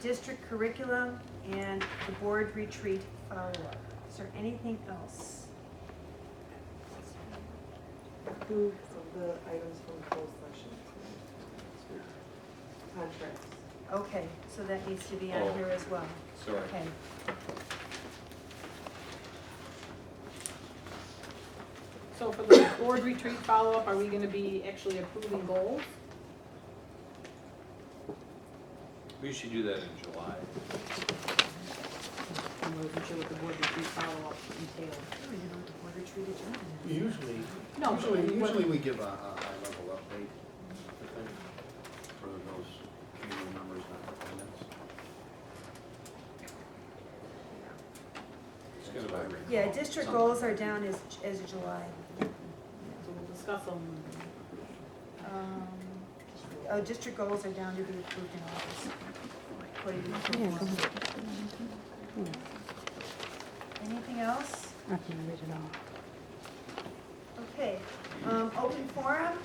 District curriculum and the board retreat follow-up. Is there anything else? Approve of the items from closed session. Contracts. Okay, so that needs to be on here as well. Sorry. Okay. So for the board retreat follow-up, are we gonna be actually approving goals? We should do that in July. I wasn't sure what the board retreat follow-up entailed. I don't even know what the board retreat agenda is. Usually, No, but usually we give a high-level update, I think, for those community members not attendance. It's gonna be great. Yeah, district goals are down as July. So we'll discuss them. Oh, district goals are down to be approved in August. According to the form. Anything else? Nothing original. Okay, open forum?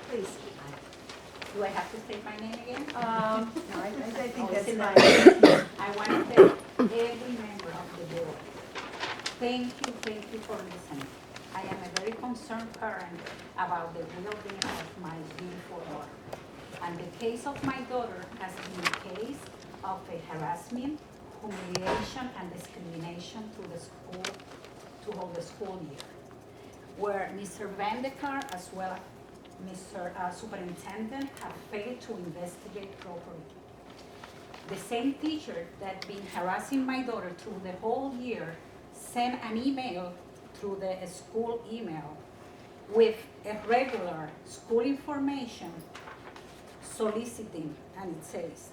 Please. Do I have to state my name again? No, I think that's Sedlack. fine. I want to thank every member of the board. Thank you for listening. I am a very concerned parent about the well-being of my beautiful daughter. And the case of my daughter has been a case of a harassment, humiliation, and discrimination to the school, to hold the school year, where Mr. Vandekar as well as Mr. Superintendent have failed to investigate properly. The same teacher that been harassing my daughter through the whole year sent an email through the school email with a regular school information soliciting, and it says,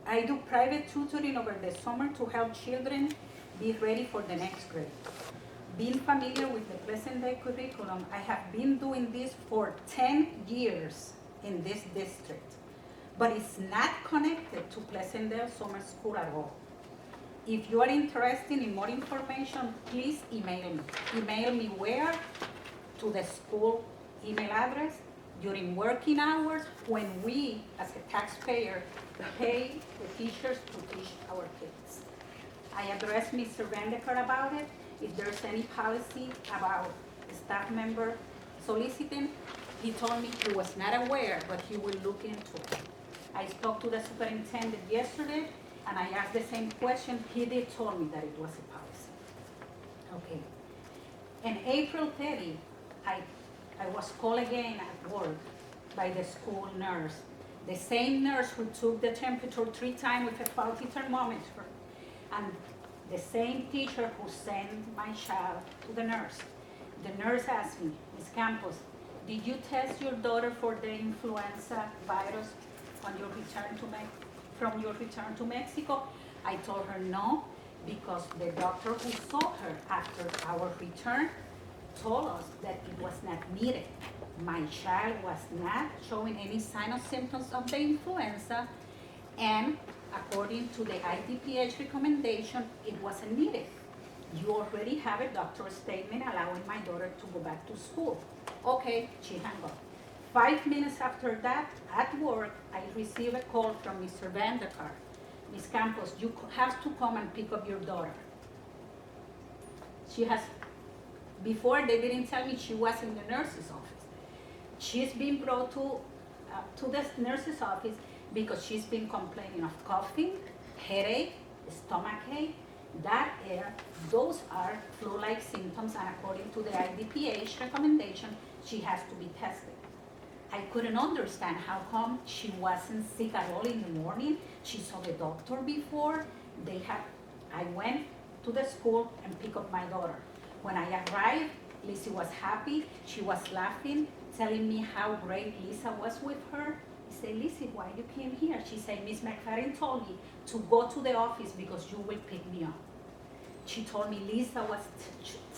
I do private tutoring over the summer to help children be ready for the next grade. Being familiar with the Pleasantdale curriculum, I have been doing this for 10 years in this district, but it's not connected to Pleasantdale Summer School at all. If you are interested in more information, please email me. Email me where? To the school email address during working hours when we, as a taxpayer, pay the teachers to teach our kids. I addressed Mr. Vandekar about it. If there's any policy about a staff member soliciting, he told me he was not aware, but he will look into it. I spoke to the superintendent yesterday, and I asked the same question. He did tell me that it was a policy. Okay. In April 30, I was called again at work by the school nurse. The same nurse who took the temperature 3 times with a faulty thermometer, and the same teacher who sent my child to the nurse. The nurse asked me, Ms. Campos, did you test your daughter for the influenza virus on your return from your return to Mexico? I told her no, because the doctor who saw her after our return told us that it was not needed. My child was not showing any sign or symptoms of the influenza, and according to the IDPH recommendation, it wasn't needed. You already have a doctor's statement allowing my daughter to go back to school. Okay, she hung up. 5 minutes after that, at work, I received a call from Mr. Vandekar. Ms. Campos, you have to come and pick up your daughter. She has, before they didn't tell me she was in the nurse's office. She's been brought to the nurse's office because she's been complaining of coughing, headache, stomachache. Those are flu-like symptoms, and according to the IDPH recommendation, she has to be tested. I couldn't understand how come she wasn't sick at all in the morning. She saw the doctor before. I went to the school and picked up my daughter. When I arrived, Lizzie was happy. She was laughing, telling me how great Lisa was with her. I said, Lizzie, why you came here? She said, Miss McFadden told me to go to the office because you will pick me up. She told me Lisa was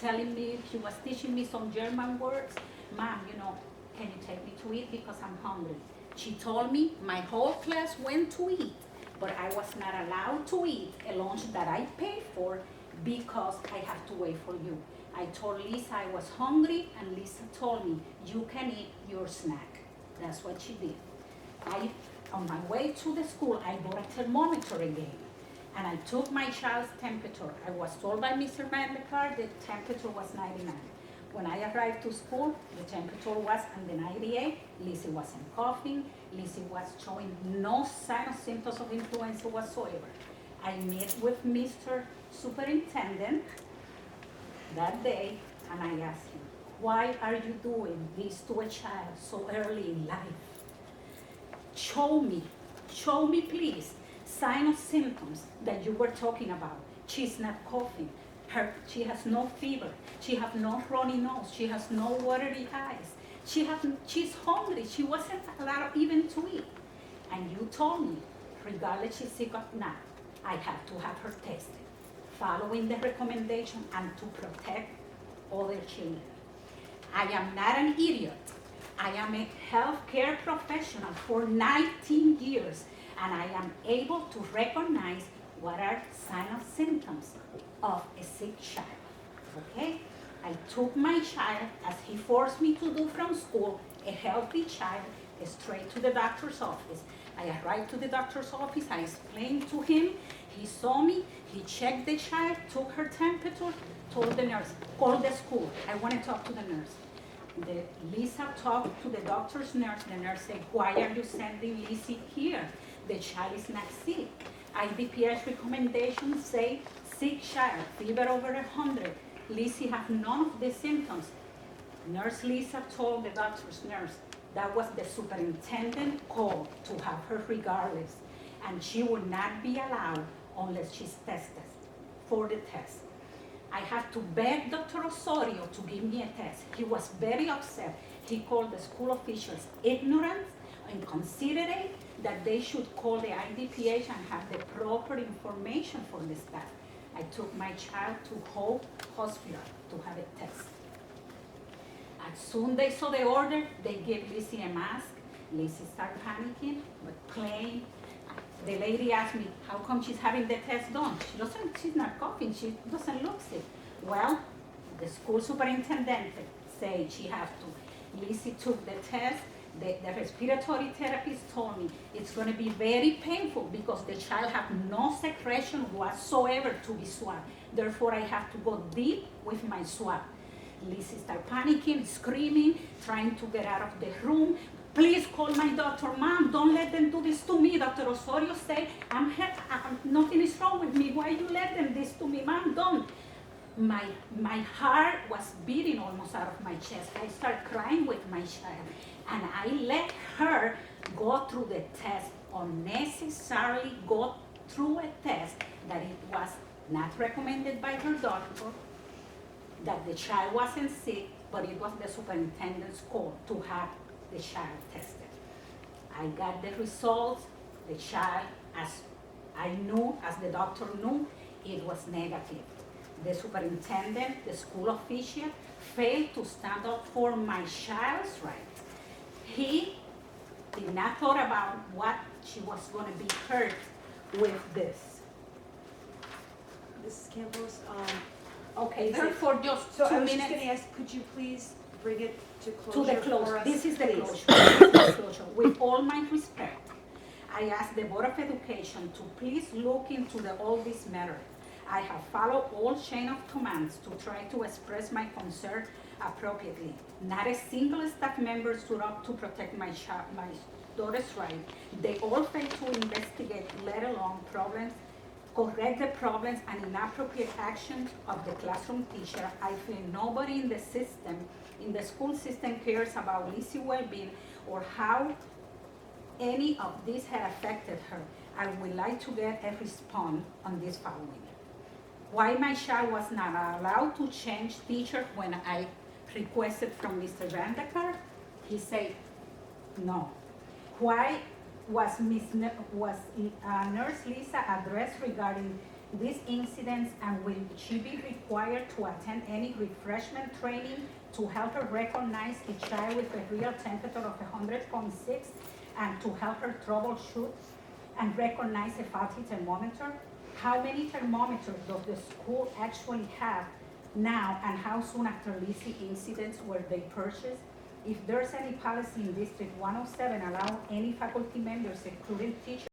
telling me, she was teaching me some German words. Mom, can you take me to eat because I'm hungry? She told me my whole class went to eat, but I was not allowed to eat a lunch that I paid for because I have to wait for you. I told Lisa I was hungry, and Lisa told me, you can eat your snack. That's what she did. I On my way to the school, I bought a thermometer again. And I took my child's temperature. I was told by Mr. Vandekar the temperature was 99. When I arrived to school, the temperature was on the 98. Lizzie wasn't coughing. Lizzie was showing no sign of symptoms of influenza whatsoever. I met with Mr. Superintendent that day, and I asked him, why are you doing this to a child so early in life? Show me please, sign of symptoms that you were talking about. She's not coughing. She has no fever. She has no runny nose. She has no watery eyes. She's hungry. She wasn't allowed even to eat. And you told me, regardless she's sick or not, I have to have her tested, following the recommendation and to protect other children. I am not an idiot. I am a healthcare professional for 19 years, and I am able to recognize what are signs and symptoms of a sick child, okay? I took my child, as he forced me to do from school, a healthy child, straight to the doctor's office. I arrived to the doctor's office, I explained to him, he saw me, he checked the child, took her temperature, told the nurse, call the school, I want to talk to the nurse. Lisa talked to the doctor's nurse, the nurse said, why are you sending Lizzie here? The child is not sick. IDPS recommendations say sick child, fever over 100. Lizzie have none of the symptoms. Nurse Lisa told the doctor's nurse that was the superintendent call to have her regardless, and she would not be allowed unless she's tested for the test. I had to beg Dr. Osorio to give me a test. He was very upset. He called the school officials ignorant, inconsiderate, that they should call the IDPH and have the proper information for the staff. I took my child to Houk Hospital to have a test. As soon as they saw the order, they gave Lizzie a mask. Lizzie started panicking, but plain. The lady asked me, how come she's having the test done? She's not coughing, she doesn't look sick. Well, the school superintendent said she has to. Lizzie took the test. The respiratory therapist told me it's going to be very painful because the child has no secretion whatsoever to be swabbed. Therefore, I have to go deep with my swab. Lizzie started panicking, screaming, trying to get out of the room. Please call my doctor. Mom, don't let them do this to me. Dr. Osorio said, nothing is wrong with me. Why you let them this to me? Mom, don't. My heart was beating almost out of my chest. I started crying with my child. And I let her go through the test, unnecessarily go through a test that it was not recommended by her doctor, that the child wasn't sick, but it was the superintendent's call to have the child tested. I got the results. The child, as I knew, as the doctor knew, it was negative. The superintendent, the school official, failed to stand up for my child's right. He did not thought about what she was going to be hurt with this. Mrs. Campos, Okay, Is it- therefore, just so I 2 was just minutes. gonna ask, could you please bring it to To closure the for closure. us? This is the please? closure. This is the closure. With all my respect, I ask the Board of Education to please look into all this matter. I have followed all chain of commands to try to express my concern appropriately. Not a single staff member stood up to protect my daughter's right. They all failed to investigate, let alone correct the problems and inappropriate actions of the classroom teacher. I feel nobody in the system, in the school system, cares about Lizzie's well-being or how any of this had affected her. I would like to get a response on this following. Why my child was not allowed to change teacher when I requested from Mr. Vandekar? He said no. Why was Nurse Lisa addressed regarding these incidents, and will she be required to attend any refreshment training to help her recognize a child with a real temperature of 100.6 and to help her troubleshoot and recognize a faulty thermometer? How many thermometers does the school actually have now, and how soon after Lizzie incidents were they purchased? if there's any policy in District 107 allow any faculty members, including teachers,